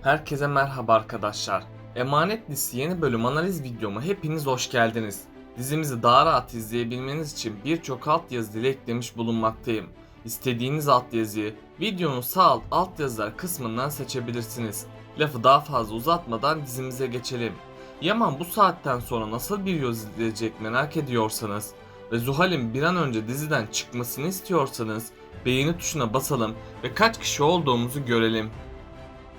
Herkese merhaba arkadaşlar. Emanet dizisi yeni bölüm analiz videoma hepiniz hoş geldiniz. Dizimizi daha rahat izleyebilmeniz için birçok altyazı dili eklemiş bulunmaktayım. İstediğiniz altyazıyı videonun sağ altyazılar kısmından seçebilirsiniz. Lafı daha fazla uzatmadan dizimize geçelim. Yaman bu saatten sonra nasıl bir yol izleyecek merak ediyorsanız ve Zuhal'in bir an önce diziden çıkmasını istiyorsanız beğeni tuşuna basalım ve kaç kişi olduğumuzu görelim.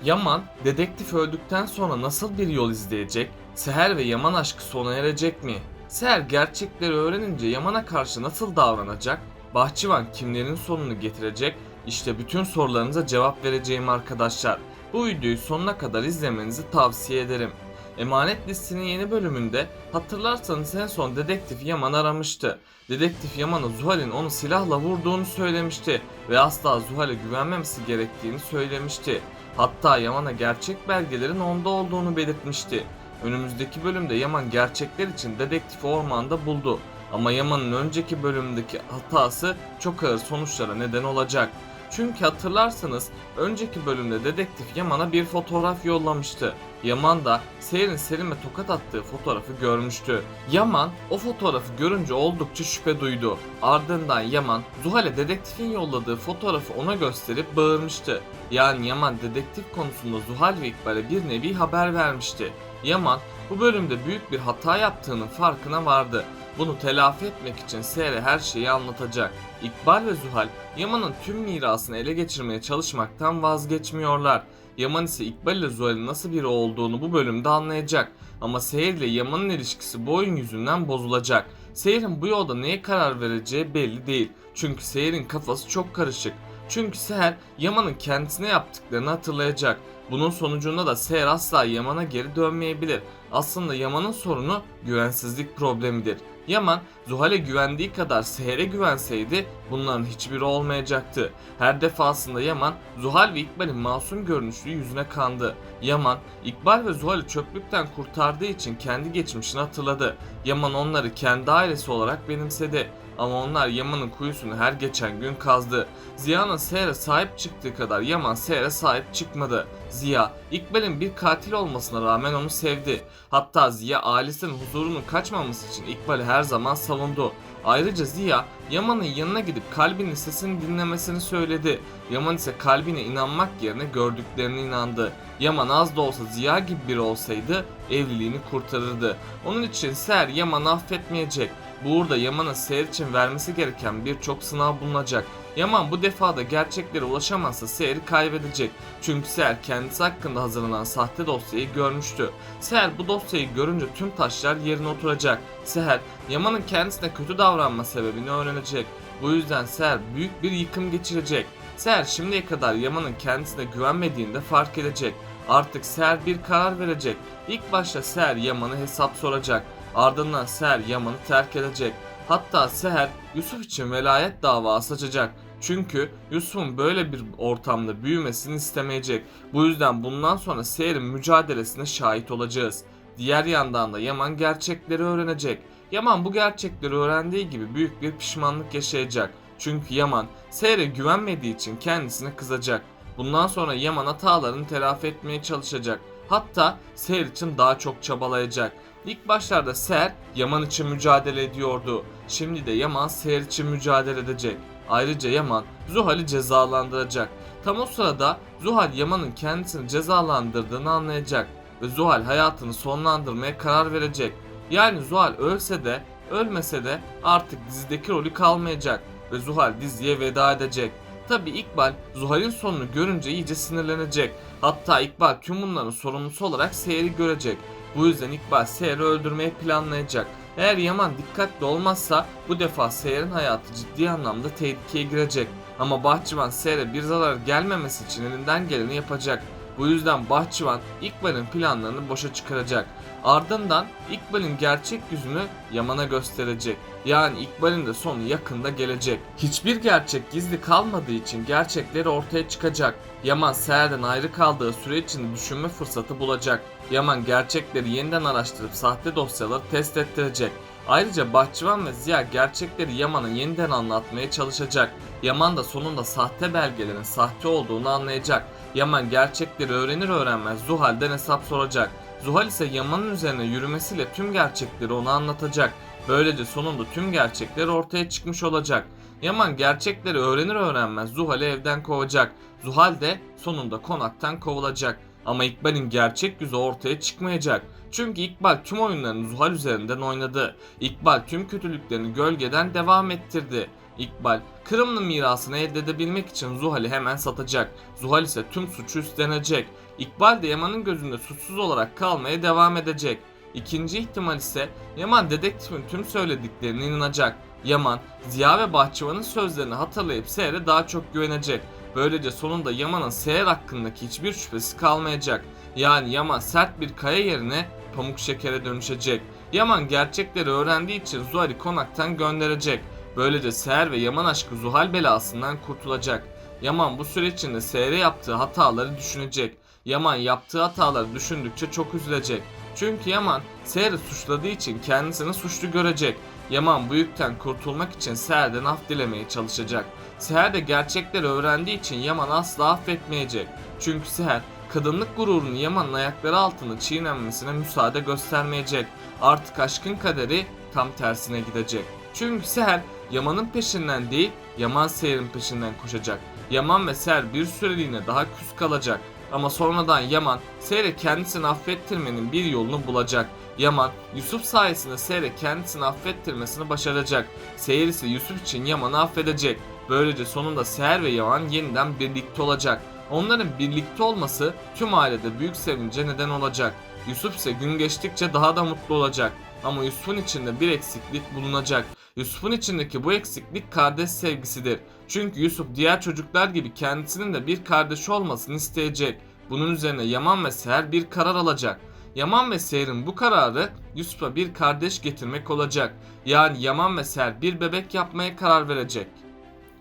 Yaman, dedektif öldükten sonra nasıl bir yol izleyecek? Seher ve Yaman aşkı sona erecek mi? Seher gerçekleri öğrenince Yaman'a karşı nasıl davranacak? Bahçıvan kimlerin sonunu getirecek? İşte bütün sorularınıza cevap vereceğim arkadaşlar. Bu videoyu sonuna kadar izlemenizi tavsiye ederim. Emanet dizisinin yeni bölümünde hatırlarsanız en son dedektif Yaman aramıştı. Dedektif Yaman'a Zuhal'in onu silahla vurduğunu söylemişti ve asla Zuhal'e güvenmemesi gerektiğini söylemişti. Hatta Yaman'a gerçek belgelerin onda olduğunu belirtmişti. Önümüzdeki bölümde Yaman gerçekler için dedektifi ormanda buldu. Ama Yaman'ın önceki bölümdeki hatası çok ağır sonuçlara neden olacak. Çünkü hatırlarsanız önceki bölümde dedektif Yaman'a bir fotoğraf yollamıştı. Yaman da Seher'in Selim'e tokat attığı fotoğrafı görmüştü. Yaman o fotoğrafı görünce oldukça şüphe duydu. Ardından Yaman Zuhal'e dedektifin yolladığı fotoğrafı ona gösterip bağırmıştı. Yani Yaman dedektif konusunda Zuhal ve İkbal'e bir nevi haber vermişti. Yaman bu bölümde büyük bir hata yaptığının farkına vardı. Bunu telafi etmek için Seher'e her şeyi anlatacak. İkbal ve Zuhal Yaman'ın tüm mirasını ele geçirmeye çalışmaktan vazgeçmiyorlar. Yaman ise İkbal ile Zuhal'in nasıl biri olduğunu bu bölümde anlayacak. Ama Seher ile Yaman'ın ilişkisi bu oyun yüzünden bozulacak. Seher'in bu yolda neye karar vereceği belli değil. Çünkü Seher'in kafası çok karışık. Çünkü Seher Yaman'ın kendisine yaptıklarını hatırlayacak. Bunun sonucunda da Seher asla Yaman'a geri dönmeyebilir. Aslında Yaman'ın sorunu güvensizlik problemidir. Yaman Zuhal'e güvendiği kadar Seher'e güvenseydi bunların hiçbiri olmayacaktı. Her defasında Yaman Zuhal ve İkbal'in masum görünüşlü yüzüne kandı. Yaman İkbal ve Zuhal'i çöplükten kurtardığı için kendi geçmişini hatırladı. Yaman onları kendi ailesi olarak benimsedi. Ama onlar Yaman'ın kuyusunu her geçen gün kazdı. Ziya'nın Seher'e sahip çıktığı kadar Yaman Seher'e sahip çıkmadı. Ziya, İkbal'in bir katil olmasına rağmen onu sevdi. Hatta Ziya ailesinin huzurunun kaçmaması için İkbal'i her zaman savundu. Ayrıca Ziya, Yaman'ın yanına gidip kalbinin sesini dinlemesini söyledi. Yaman ise kalbine inanmak yerine gördüklerine inandı. Yaman az da olsa Ziya gibi biri olsaydı evliliğini kurtarırdı. Onun için Seher Yaman'ı affetmeyecek. Bu uğurda Yaman'a Seher için vermesi gereken birçok sınav bulunacak. Yaman bu defa da gerçeklere ulaşamazsa Seher'i kaybedecek. Çünkü Seher kendisi hakkında hazırlanan sahte dosyayı görmüştü. Seher bu dosyayı görünce tüm taşlar yerine oturacak. Seher, Yaman'ın kendisine kötü davranma sebebini öğrenecek. Bu yüzden Seher büyük bir yıkım geçirecek. Seher şimdiye kadar Yaman'ın kendisine güvenmediğini de fark edecek. Artık Seher bir karar verecek. İlk başta Seher Yaman'a hesap soracak. Ardından Seher Yaman'ı terk edecek. Hatta Seher Yusuf için velayet davası açacak. Çünkü Yusuf'un böyle bir ortamda büyümesini istemeyecek. Bu yüzden bundan sonra Seher'in mücadelesine şahit olacağız. Diğer yandan da Yaman gerçekleri öğrenecek. Yaman bu gerçekleri öğrendiği gibi büyük bir pişmanlık yaşayacak. Çünkü Yaman Seher'e güvenmediği için kendisine kızacak. Bundan sonra Yaman hatalarını telafi etmeye çalışacak. Hatta Seher için daha çok çabalayacak. İlk başlarda Seher Yaman için mücadele ediyordu. Şimdi de Yaman Seher için mücadele edecek. Ayrıca Yaman Zuhal'i cezalandıracak. Tam o sırada Zuhal Yaman'ın kendisini cezalandırdığını anlayacak ve Zuhal hayatını sonlandırmaya karar verecek. Yani Zuhal ölse de ölmese de artık dizideki rolü kalmayacak ve Zuhal diziye veda edecek. Tabi İkbal Zuhal'in sonunu görünce iyice sinirlenecek. Hatta İkbal tüm bunların sorumlusu olarak Seher'i görecek. Bu yüzden İkbal Seher'i öldürmeyi planlayacak. Eğer Yaman dikkatli olmazsa bu defa Seher'in hayatı ciddi anlamda tehlikeye girecek. Ama Bahçıvan Seher'e bir zarar gelmemesi için elinden geleni yapacak. Bu yüzden Bahçıvan İkbal'in planlarını boşa çıkaracak. Ardından İkbal'in gerçek yüzünü Yaman'a gösterecek. Yani İkbal'in de sonu yakında gelecek. Hiçbir gerçek gizli kalmadığı için gerçekleri ortaya çıkacak. Yaman Seher'den ayrı kaldığı süre içinde düşünme fırsatı bulacak. Yaman gerçekleri yeniden araştırıp sahte dosyaları test ettirecek. Ayrıca Bahçıvan ve Ziya gerçekleri Yaman'a yeniden anlatmaya çalışacak. Yaman da sonunda sahte belgelerin sahte olduğunu anlayacak. Yaman gerçekleri öğrenir öğrenmez Zuhal'den hesap soracak. Zuhal ise Yaman'ın üzerine yürümesiyle tüm gerçekleri ona anlatacak. Böylece sonunda tüm gerçekler ortaya çıkmış olacak. Yaman gerçekleri öğrenir öğrenmez Zuhal'i evden kovacak. Zuhal de sonunda konaktan kovulacak. Ama İkbal'in gerçek yüzü ortaya çıkmayacak. Çünkü İkbal tüm oyunlarını Zuhal üzerinden oynadı. İkbal tüm kötülüklerini gölgeden devam ettirdi. İkbal, Kırımlı mirasını elde edebilmek için Zuhal'i hemen satacak. Zuhal ise tüm suçu üstlenecek. İkbal de Yaman'ın gözünde suçsuz olarak kalmaya devam edecek. İkinci ihtimal ise Yaman dedektifin tüm söylediklerine inanacak. Yaman, Ziya ve Bahçıvan'ın sözlerini hatırlayıp Seher'e daha çok güvenecek. Böylece sonunda Yaman'ın Seher hakkındaki hiçbir şüphesi kalmayacak. Yani Yaman sert bir kaya yerine pamuk şekere dönüşecek. Yaman gerçekleri öğrendiği için Zuhal'i konaktan gönderecek. Böylece Seher ve Yaman aşkı Zuhal belasından kurtulacak. Yaman bu süre içinde Seher'e yaptığı hataları düşünecek. Yaman yaptığı hataları düşündükçe çok üzülecek. Çünkü Yaman Seher'i suçladığı için kendisini suçlu görecek. Yaman bu yükten kurtulmak için Seher'den af dilemeye çalışacak. Seher de gerçekleri öğrendiği için Yaman asla affetmeyecek. Çünkü Seher kadınlık gururunu Yaman'ın ayakları altında çiğnenmesine müsaade göstermeyecek. Artık aşkın kaderi tam tersine gidecek. Çünkü Seher Yaman'ın peşinden değil, Yaman Seher'in peşinden koşacak. Yaman ve Seher bir süreliğine daha küs kalacak. Ama sonradan Yaman, Seher'e kendisini affettirmenin bir yolunu bulacak. Yaman, Yusuf sayesinde Seher'e kendisini affettirmesini başaracak. Seher ise Yusuf için Yaman'ı affedecek. Böylece sonunda Seher ve Yaman yeniden birlikte olacak. Onların birlikte olması tüm ailede büyük sevince neden olacak. Yusuf ise gün geçtikçe daha da mutlu olacak. Ama Yusuf'un içinde bir eksiklik bulunacak. Yusuf'un içindeki bu eksiklik kardeş sevgisidir. Çünkü Yusuf diğer çocuklar gibi kendisinin de bir kardeşi olmasını isteyecek. Bunun üzerine Yaman ve Seher bir karar alacak. Yaman ve Seher'in bu kararı Yusuf'a bir kardeş getirmek olacak. Yani Yaman ve Seher bir bebek yapmaya karar verecek.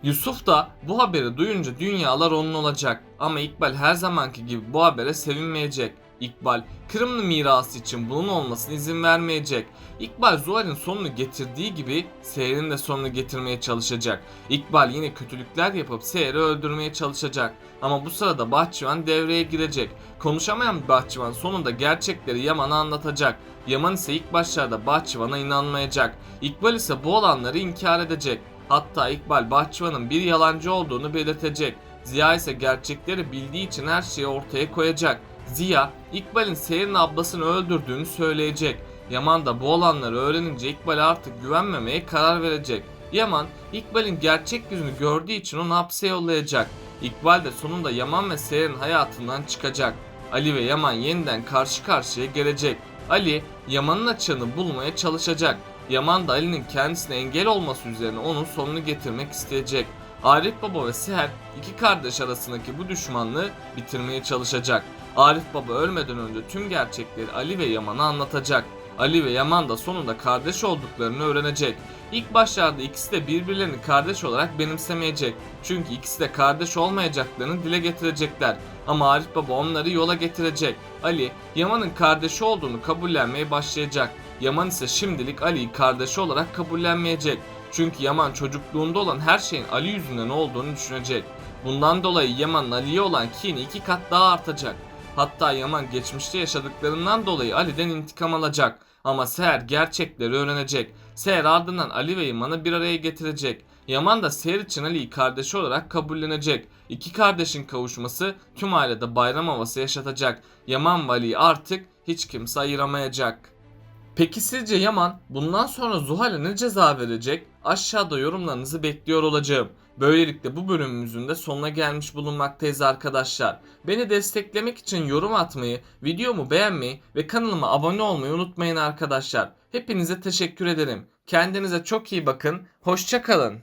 Yusuf da bu haberi duyunca dünyalar onun olacak. Ama İkbal her zamanki gibi bu habere sevinmeyecek. İkbal, Kırımlı mirası için bunun olmasına izin vermeyecek. İkbal Zuhal'in sonunu getirdiği gibi Seher'in de sonunu getirmeye çalışacak. İkbal yine kötülükler yapıp Seher'i öldürmeye çalışacak. Ama bu sırada Bahçıvan devreye girecek. Konuşamayan Bahçıvan sonunda gerçekleri Yaman'a anlatacak. Yaman ise ilk başlarda Bahçıvan'a inanmayacak. İkbal ise bu olanları inkar edecek. Hatta İkbal Bahçıvan'ın bir yalancı olduğunu belirtecek. Ziya ise gerçekleri bildiği için her şeyi ortaya koyacak. Ziya, İkbal'in Seher'in ablasını öldürdüğünü söyleyecek. Yaman da bu olanları öğrenince İkbal'e artık güvenmemeye karar verecek. Yaman, İkbal'in gerçek yüzünü gördüğü için onu hapse yollayacak. İkbal de sonunda Yaman ve Seher'in hayatından çıkacak. Ali ve Yaman yeniden karşı karşıya gelecek. Ali, Yaman'ın açığını bulmaya çalışacak. Yaman da Ali'nin kendisine engel olması üzerine onun sonunu getirmek isteyecek. Arif Baba ve Seher iki kardeş arasındaki bu düşmanlığı bitirmeye çalışacak. Arif Baba ölmeden önce tüm gerçekleri Ali ve Yaman'a anlatacak. Ali ve Yaman da sonunda kardeş olduklarını öğrenecek. İlk başlarda ikisi de birbirlerini kardeş olarak benimsemeyecek. Çünkü ikisi de kardeş olmayacaklarını dile getirecekler. Ama Arif Baba onları yola getirecek. Ali, Yaman'ın kardeşi olduğunu kabullenmeye başlayacak. Yaman ise şimdilik Ali'yi kardeşi olarak kabullenmeyecek. Çünkü Yaman çocukluğunda olan her şeyin Ali yüzünden olduğunu düşünecek. Bundan dolayı Yaman'ın Ali'ye olan kini 2 kat daha artacak. Hatta Yaman geçmişte yaşadıklarından dolayı Ali'den intikam alacak. Ama Seher gerçekleri öğrenecek. Seher ardından Ali ve Yaman'ı bir araya getirecek. Yaman da Seher için Ali'yi kardeşi olarak kabullenecek. İki kardeşin kavuşması tüm ailede bayram havası yaşatacak. Yaman ve Ali'yi artık hiç kimse ayıramayacak. Peki sizce Yaman bundan sonra Zuhal'e ne ceza verecek? Aşağıda yorumlarınızı bekliyor olacağım. Böylelikle bu bölümümüzün de sonuna gelmiş bulunmaktayız arkadaşlar. Beni desteklemek için yorum atmayı, videomu beğenmeyi ve kanalıma abone olmayı unutmayın arkadaşlar. Hepinize teşekkür ederim. Kendinize çok iyi bakın. Hoşça kalın.